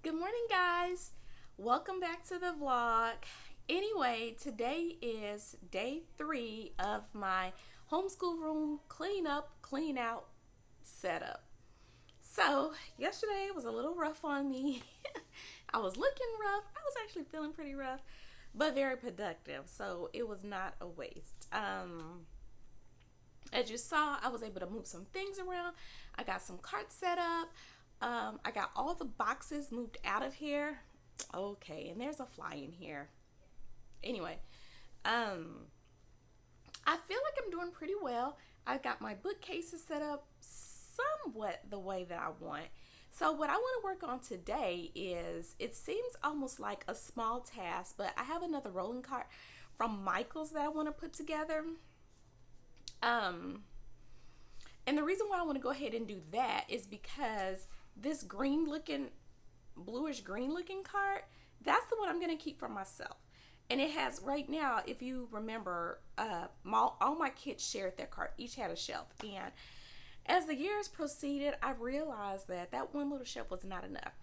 Good morning, guys. Welcome back to the vlog. Anyway, today is day 3 of my homeschool room clean up, clean out setup. So, yesterday was a little rough on me. I was looking rough. I was actually feeling pretty rough, but very productive. So, it was not a waste. As you saw, I was able to move some things around. I got some carts set up. I got all the boxes moved out of here. Okay, and there's a fly in here. Anyway, um, I feel like I'm doing pretty well. I got my bookcases set up somewhat the way that I want. So what I want to work on today is, it seems almost like a small task, but I have another rolling cart from Michael's that I want to put together. Um, and the reason why I want to go ahead and do that is because this green looking, bluish green looking cart, that's the one I'm going to keep for myself. And it has, right now, if you remember, all my kids shared their cart. Each had a shelf. And as the years proceeded, I realized that that one little shelf was not enough.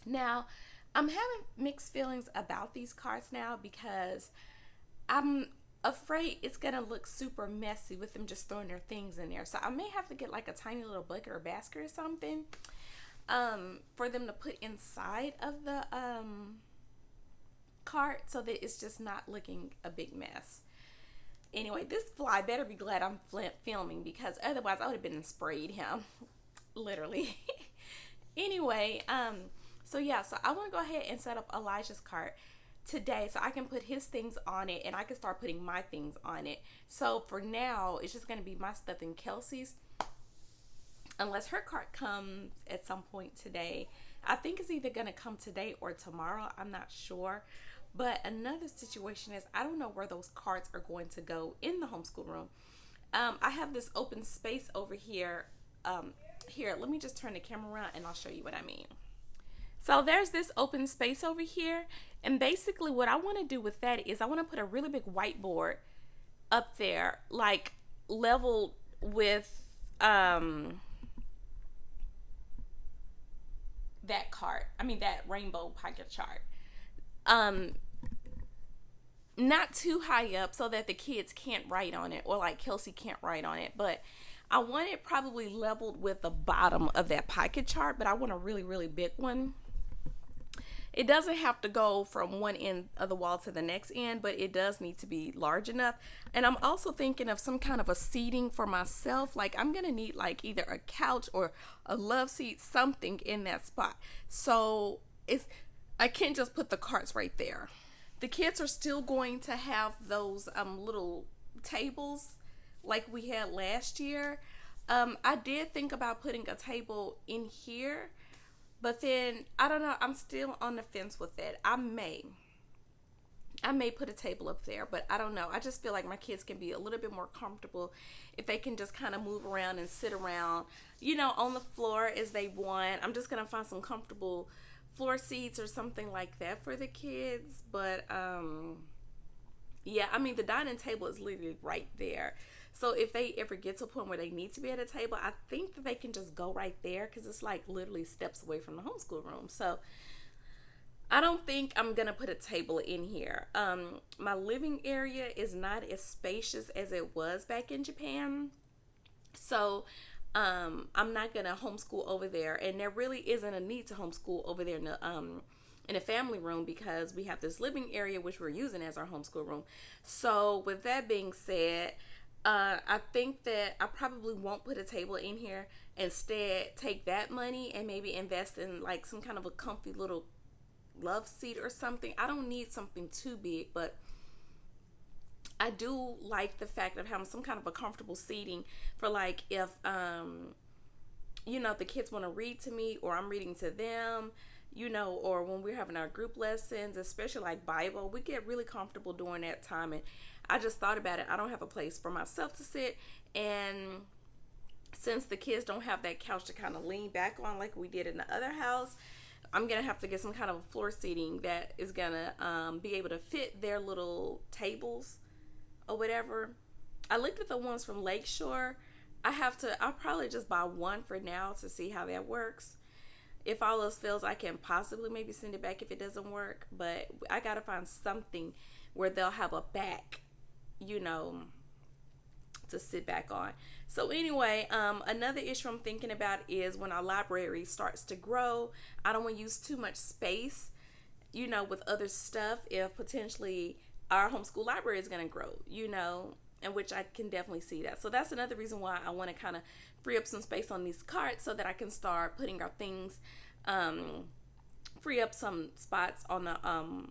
Now, I'm having mixed feelings about these carts now because I'm afraid it's gonna look super messy with them just throwing their things in there. So I may have to get like a tiny little bucket or basket or something for them to put inside of the cart so that it's just not looking a big mess. Anyway, this fly better be glad I'm filming because otherwise I would have been and sprayed him, literally. Anyway, so yeah, so I want to go ahead and set up Elijah's cart today so I can put his things on it and I can start putting my things on it. So for now, it's just going to be my stuff and Kelsey's, unless her cart comes at some point today. I think it's either going to come today or tomorrow. I'm not sure. But another situation is, I don't know where those carts are going to go in the homeschool room. I have this open space over here. Here, let me just turn the camera around and I'll show you what I mean. So there's this open space over here. And basically what I want to do with that is I want to put a really big whiteboard up there, like leveled with that cart. I mean that rainbow pocket chart. Um Not too high up so that the kids can't write on it, or like Kelsey can't write on it, but I want it probably leveled with the bottom of that pocket chart, but I want a really, really big one. It doesn't have to go from one end of the wall to the next end, but it does need to be large enough. And I'm also thinking of some kind of a seating for myself. Like I'm gonna need like either a couch or a love seat, something in that spot. So it's, I can't just put the carts right there. The kids are still going to have those little tables like we had last year. I did think about putting a table in here, but then I don't know. I'm still on the fence with that. I may put a table up there, but I don't know. I just feel like my kids can be a little bit more comfortable if they can just kind of move around and sit around, on the floor as they want. I'm just gonna find some comfortable floor seats or something like that for the kids. But yeah, I mean the dining table is literally right there. So if they ever get to a point where they need to be at a table, I think that they can just go right there because it's like literally steps away from the homeschool room. So I don't think I'm gonna put a table in here. My living area is not as spacious as it was back in Japan, so I'm not gonna homeschool over there, and there really isn't a need to homeschool over there in a family room because we have this living area which we're using as our homeschool room. So with that being said, I think that I probably won't put a table in here. Instead, take that money and maybe invest in like some kind of a comfy little love seat or something. I don't need something too big, but I do like the fact of having some kind of a comfortable seating for like if the kids want to read to me or I'm reading to them, or when we're having our group lessons, especially like Bible, we get really comfortable during that time. And I just thought about it. I don't have a place for myself to sit, and since the kids don't have that couch to kind of lean back on like we did in the other house, I'm gonna have to get some kind of floor seating that is gonna be able to fit their little tables or whatever. I looked at the ones from Lakeshore. I'll probably just buy one for now to see how that works. If all else fails, I can possibly maybe send it back if it doesn't work. But I gotta find something where they'll have a back, you know, to sit back on. So anyway, another issue I'm thinking about is when our library starts to grow, I don't want to use too much space, you know, with other stuff if potentially our homeschool library is going to grow, you know, in which I can definitely see that. So that's another reason why I want to kind of free up some space on these carts so that I can start putting our things, free up some spots on the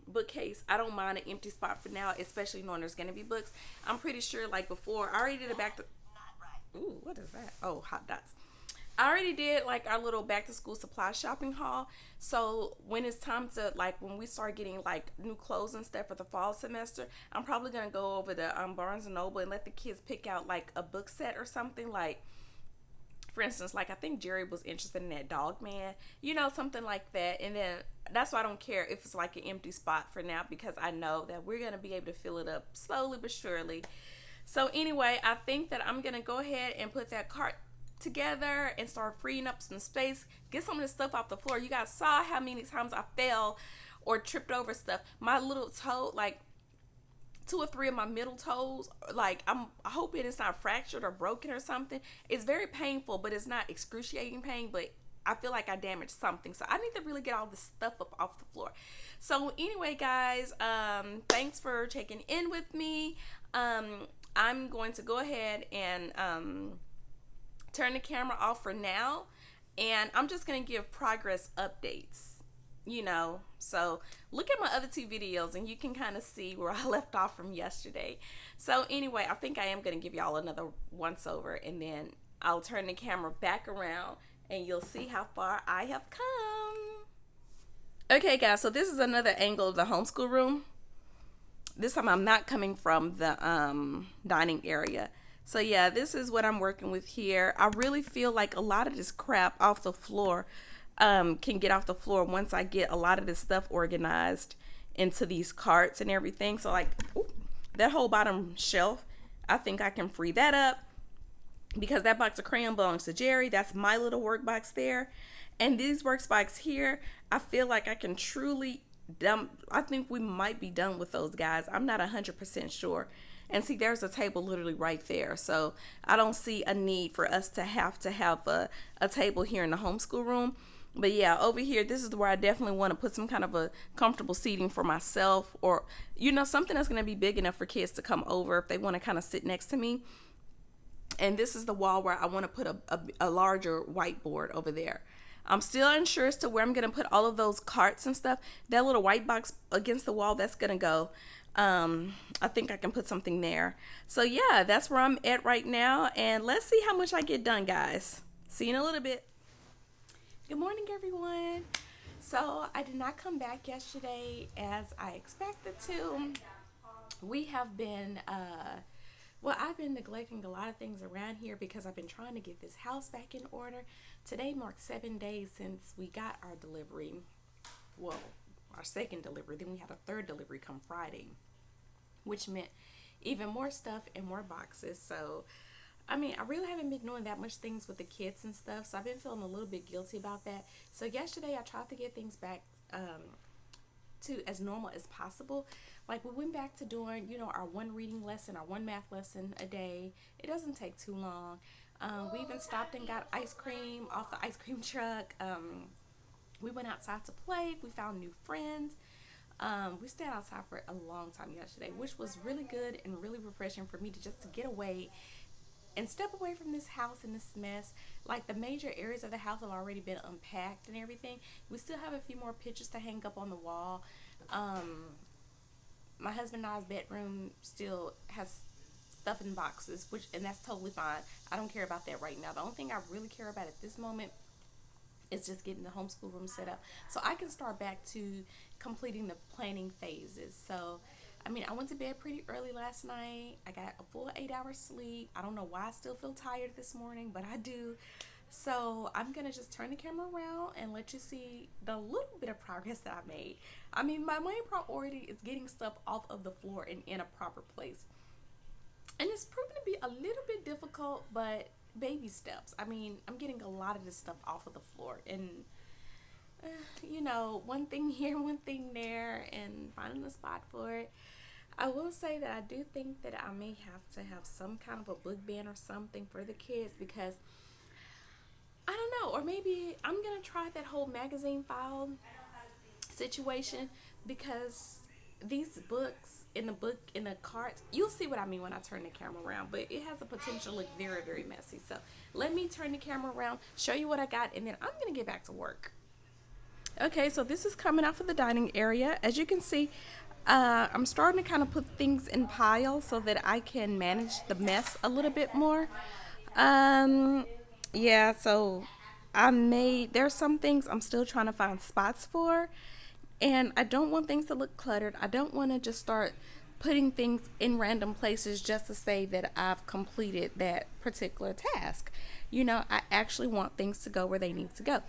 bookcase. I don't mind an empty spot for now, especially knowing there's going to be books. I'm pretty sure, like before, I already did a back to. Ooh, what is that? Oh, hot dots. I already did like our little back to school supply shopping haul. So when it's time to like when we start getting like new clothes and stuff for the fall semester, I'm probably gonna go over to Barnes and Noble and let the kids pick out like a book set or something like. For instance, like I think Jerry was interested in that Dog Man, you know, something like that. And then that's why I don't care if it's like an empty spot for now because I know that we're gonna be able to fill it up slowly but surely. So anyway, I think that I'm gonna go ahead and put that cart together and start freeing up some space. Get some of this stuff off the floor. You guys saw how many times I fell or tripped over stuff. My little toe, like 2 or 3 of my middle toes, like I'm hoping it's not fractured or broken or something. It's very painful, but it's not excruciating pain, but I feel like I damaged something. So I need to really get all this stuff up off the floor. So anyway, guys, thanks for checking in with me. I'm going to go ahead and turn the camera off for now, and I'm just going to give progress updates, you know. So look at my other 2 videos and you can kind of see where I left off from yesterday. So anyway, I think I am going to give y'all another once over, and then I'll turn the camera back around and you'll see how far I have come. Okay guys, so this is another angle of the homeschool room. This time I'm not coming from the dining area. So yeah, this is what I'm working with here. I really feel like a lot of this crap off the floor can get off the floor once I get a lot of this stuff organized into these carts and everything. So like that whole bottom shelf, I think I can free that up because that box of crayon belongs to Jerry. That's my little work box there. And these work boxes here, I feel like I can truly I think we might be done with those guys. I'm not 100% sure. And see, there's a table literally right there. So I don't see a need for us to have a table here in the homeschool room. But yeah, over here, this is where I definitely want to put some kind of a comfortable seating for myself, or, you know, something that's going to be big enough for kids to come over if they want to kind of sit next to me. And this is the wall where I want to put a larger whiteboard over there. I'm still unsure as to where I'm going to put all of those carts and stuff. That little white box against the wall, that's going to go. I think I can put something there. So yeah, that's where I'm at right now. And let's see how much I get done, guys. See you in a little bit. Good morning, everyone. So I did not come back yesterday as I expected to. We have been, I've been neglecting a lot of things around here because I've been trying to get this house back in order. Today marks 7 days since we got our delivery. Well, our second delivery. Then we had a 3rd delivery come Friday, which meant even more stuff and more boxes. So, I mean, I really haven't been doing that much things with the kids and stuff. So I've been feeling a little bit guilty about that. So yesterday I tried to get things back to as normal as possible. Like we went back to doing, you know, our 1 reading lesson, our 1 math lesson a day. It doesn't take too long. We even stopped and got ice cream off the ice cream truck. We went outside to play. We found new friends. We stayed outside for a long time yesterday, which was really good and really refreshing for me to just to get away and step away from this house and this mess. Like the major areas of the house have already been unpacked and everything. We still have a few more pictures to hang up on the wall. My husband and I's bedroom still has stuff in boxes, and that's totally fine. I don't care about that right now. The only thing I really care about at this moment is just getting the homeschool room set up so I can start back to completing the planning phases. So, I mean, I went to bed pretty early last night. I got a full 8 hours sleep. I don't know why I still feel tired this morning, but I do. So I'm going to just turn the camera around and let you see the little bit of progress that I made. I mean, my main priority is getting stuff off of the floor and in a proper place. And it's proven to be a little bit difficult, but baby steps. I mean, I'm getting a lot of this stuff off of the floor, and one thing here, one thing there, and finding a spot for it. I will say that I do think that I may have to have some kind of a book ban or something for the kids because I don't know, or maybe I'm gonna try that whole magazine file situation because these books in the carts, you'll see what I mean when I turn the camera around, but it has a potential to look very, very messy. So let me turn the camera around, show you what I got, and then I'm gonna get back to work. Okay, so this is coming out of the dining area. As you can see, I'm starting to kind of put things in piles so that I can manage the mess a little bit more. Um, yeah, so there's some things I'm still trying to find spots for, and I don't want things to look cluttered. I don't want to just start putting things in random places just to say that I've completed that particular task. I actually want things to go where they need to go.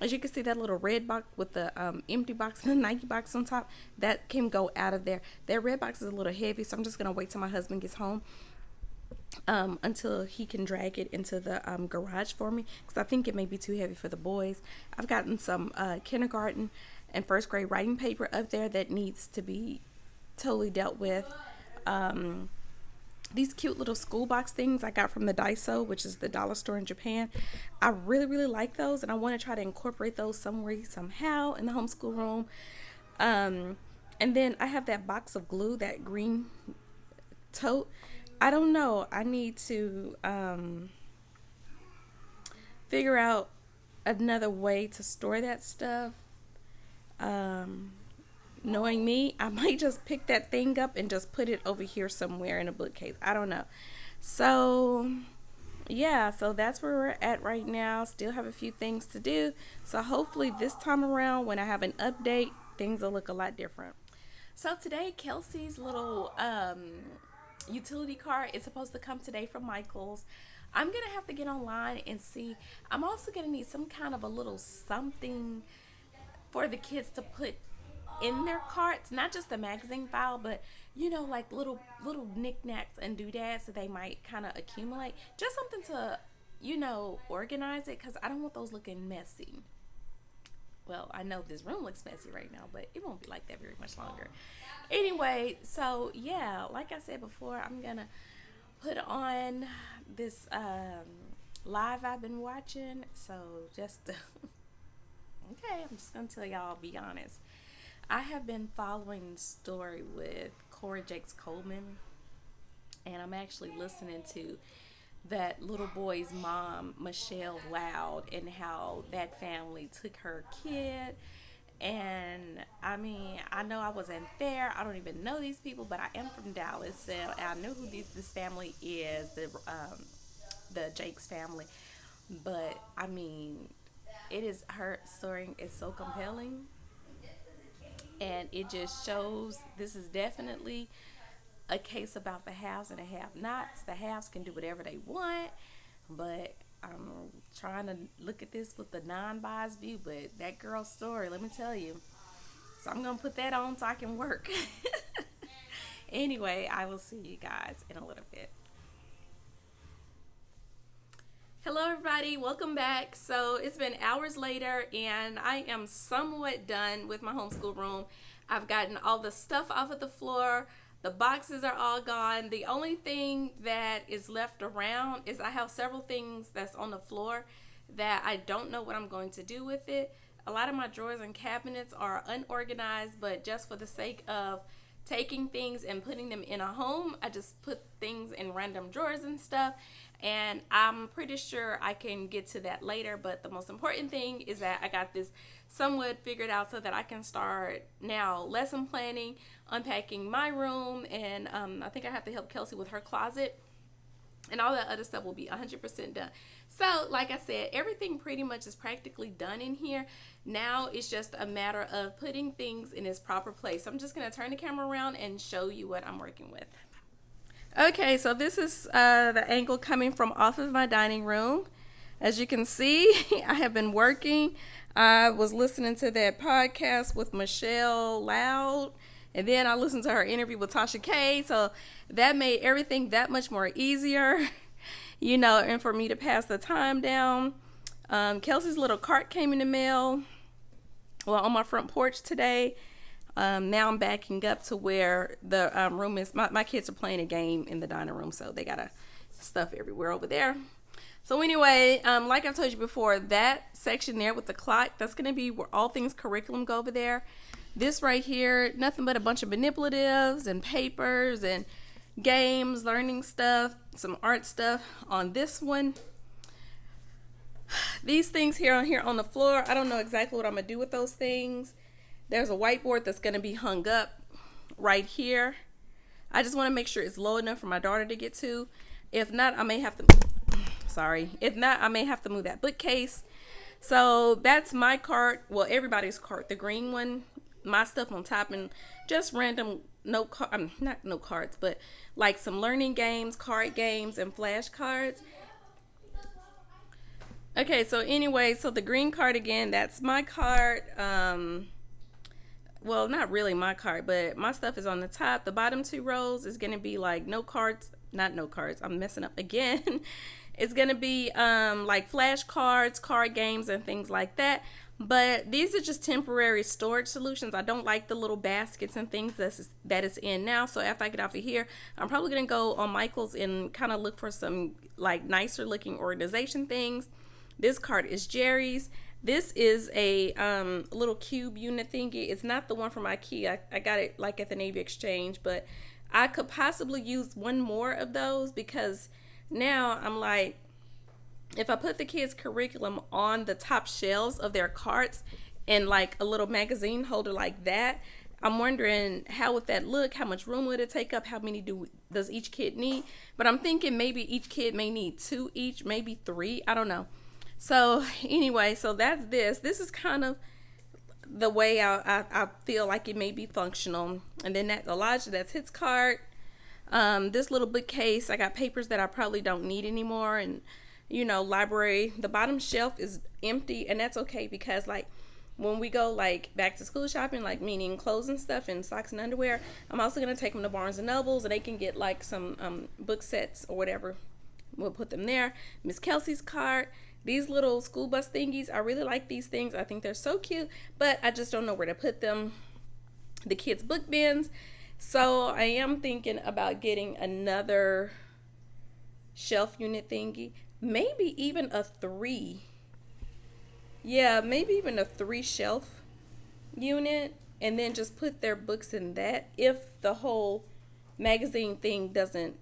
As you can see, that little red box with the empty box and the Nike box on top, that can go out of there. That red box is a little heavy, so I'm just going to wait till my husband gets home until he can drag it into the garage for me, because I think it may be too heavy for the boys. I've gotten some kindergarten and first grade writing paper up there that needs to be totally dealt with. These cute little school box things I got from the Daiso, which is the dollar store in Japan. I really, really like those, and I want to try to incorporate those somewhere, somehow in the homeschool room. And then I have that box of glue, that green tote. I don't know. I need to figure out another way to store that stuff. Knowing me, I might just pick that thing up and just put it over here somewhere in a bookcase. I don't know. So, yeah, so that's where we're at right now. Still have a few things to do. So hopefully this time around when I have an update, things will look a lot different. So today, Kelsey's little utility cart is supposed to come today from Michael's. I'm going to have to get online and see. I'm also going to need some kind of a little something for the kids to put in their carts, not just the magazine file, but like little knickknacks and doodads that they might kind of accumulate, just something to organize it, because I don't want those looking messy. Well, I know this room looks messy right now, but it won't be like that very much longer. Anyway, so yeah, like I said before, I'm gonna put on this live I've been watching. So just okay, I'm just gonna tell y'all, be honest. I have been following the story with Cora Jakes Coleman, and I'm actually listening to that little boy's mom, Michelle Loud, and how that family took her kid. And I mean, I know I wasn't there. I don't even know these people, but I am from Dallas, so I know who this family is, the Jakes family. But I mean, her story is so compelling. And it just shows this is definitely a case about the haves and the have-nots. The haves can do whatever they want, but I'm trying to look at this with the non-biased view. But that girl's story, let me tell you. So I'm going to put that on so I can work. Anyway, I will see you guys in a little bit. Hello everybody, welcome back. So it's been hours later and I am somewhat done with my homeschool room. I've gotten all the stuff off of the floor. The boxes are all gone. The only thing that is left around is I have several things that's on the floor that I don't know what I'm going to do with it. A lot of my drawers and cabinets are unorganized, but just for the sake of taking things and putting them in a home, I just put things in random drawers and stuff. And I'm pretty sure I can get to that later, but the most important thing is that I got this somewhat figured out so that I can start now lesson planning, unpacking my room, and I think I have to help Kelsey with her closet, and all that other stuff will be 100% done. So like I said, everything pretty much is practically done in here. Now it's just a matter of putting things in its proper place. So I'm just going to turn the camera around and show you what I'm working with. Okay, so this is the angle coming from off of my dining room. As you can see, I have been working. I was listening to that podcast with Michelle Loud, and then I listened to her interview with Tasha K. So that made everything that much more easier, and for me to pass the time down. Kelsey's little cart came in the mail. well, on my front porch today. Now I'm backing up to where the room is. My kids are playing a game in the dining room, so they got stuff everywhere over there. So anyway, like I told you before, that section there with the clock, that's going to be where all things curriculum go over there. This right here, nothing but a bunch of manipulatives and papers and games, learning stuff, some art stuff. On this one, these things here on the floor, I don't know exactly what I'm going to do with those things. There's a whiteboard that's going to be hung up right here. I just want to make sure it's low enough for my daughter to get to. If not, I may have to, If not, I may have to move that bookcase. So that's my cart. Well, everybody's cart, the green one. My stuff on top and just random not note cards, but like some learning games, card games, and flashcards. Okay, so anyway, so the green card again, that's my card. Well, not really my card, but my stuff is on the top. The bottom two rows is going to be like no cards, not no cards. I'm messing up again. It's going to be like flashcards, card games, and things like that. But these are just temporary storage solutions. I don't like the little baskets and things that is in now. So after I get off of here, I'm probably going to go on Michael's and kind of look for some like nicer looking organization things. This card is Jerry's. This is a little cube unit thingy. It's not the one from IKEA. I got it like at the Navy Exchange, but I could possibly use one more of those because now I'm like, if I put the kids' curriculum on the top shelves of their carts and like a little magazine holder like that, I'm wondering how would that look? How much room would it take up? How many does each kid need? But I'm thinking maybe each kid may need 2 each, maybe 3. I don't know. So anyway, so that's this. This is kind of the way I feel like it may be functional. And then that Elijah, that's his cart. This little bookcase, I got papers that I probably don't need anymore. And, library, the bottom shelf is empty. And that's okay because, like, when we go, like, back to school shopping, like, meaning clothes and stuff and socks and underwear, I'm also going to take them to Barnes & Nobles and they can get, like, some book sets or whatever. We'll put them there. Miss Kelsey's cart. These little school bus thingies, I really like these things. I think they're so cute, but I just don't know where to put them. The kids' book bins. So I am thinking about getting another shelf unit thingy. Maybe even a 3. Yeah, maybe even a 3 shelf unit. And then just put their books in that if the whole magazine thing doesn't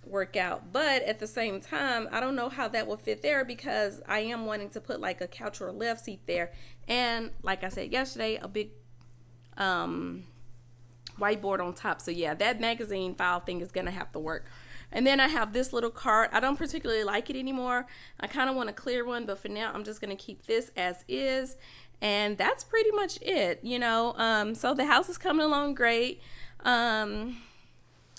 work out. But at the same time, I don't know how that will fit there because I am wanting to put like a couch or a love seat there, and like I said yesterday, a big whiteboard on top. So yeah, that magazine file thing is gonna have to work. And then I have this little cart. I don't particularly like it anymore. I kind of want a clear one, but for now I'm just gonna keep this as is, and that's pretty much it. So the house is coming along great.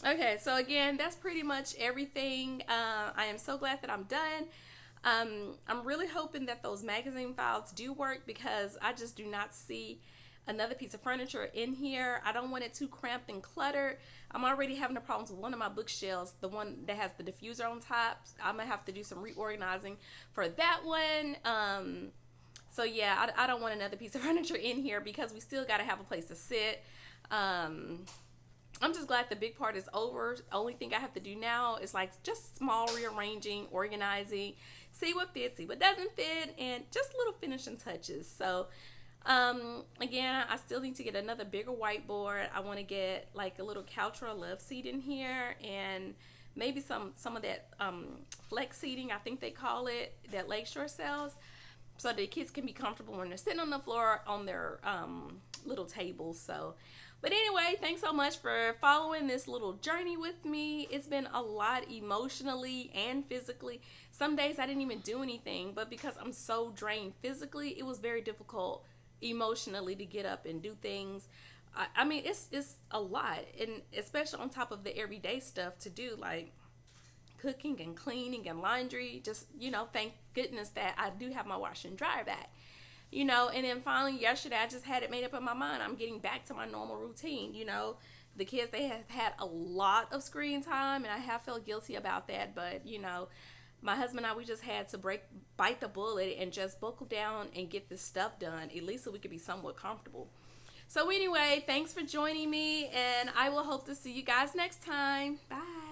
Okay, so again, that's pretty much everything. I am so glad that I'm done. I'm really hoping that those magazine files do work because I just do not see another piece of furniture in here. I don't want it too cramped and cluttered. I'm already having the problems with one of my bookshelves, the one that has the diffuser on top. I'm going to have to do some reorganizing for that one. So yeah, I don't want another piece of furniture in here because we still got to have a place to sit. I'm just glad the big part is over. The only thing I have to do now is like just small rearranging, organizing, see what fits, see what doesn't fit, and just little finishing touches. So again, I still need to get another bigger whiteboard. I want to get like a little couch or a love seat in here, and maybe some of that flex seating, I think they call it, that Lakeshore sells, so the kids can be comfortable when they're sitting on the floor on their little tables. So but anyway, thanks so much for following this little journey with me. It's been a lot emotionally and physically. Some days I didn't even do anything, but because I'm so drained physically, it was very difficult emotionally to get up and do things. I mean, it's a lot, and especially on top of the everyday stuff to do, like cooking and cleaning and laundry. Just, thank goodness that I do have my washer and dryer back. And then finally yesterday I just had it made up in my mind. I'm getting back to my normal routine. The kids, they have had a lot of screen time and I have felt guilty about that, but My husband and I, we just had to bite the bullet and just buckle down and get this stuff done, at least so we could be somewhat comfortable. So anyway, thanks for joining me, and I will hope to see you guys next time. Bye.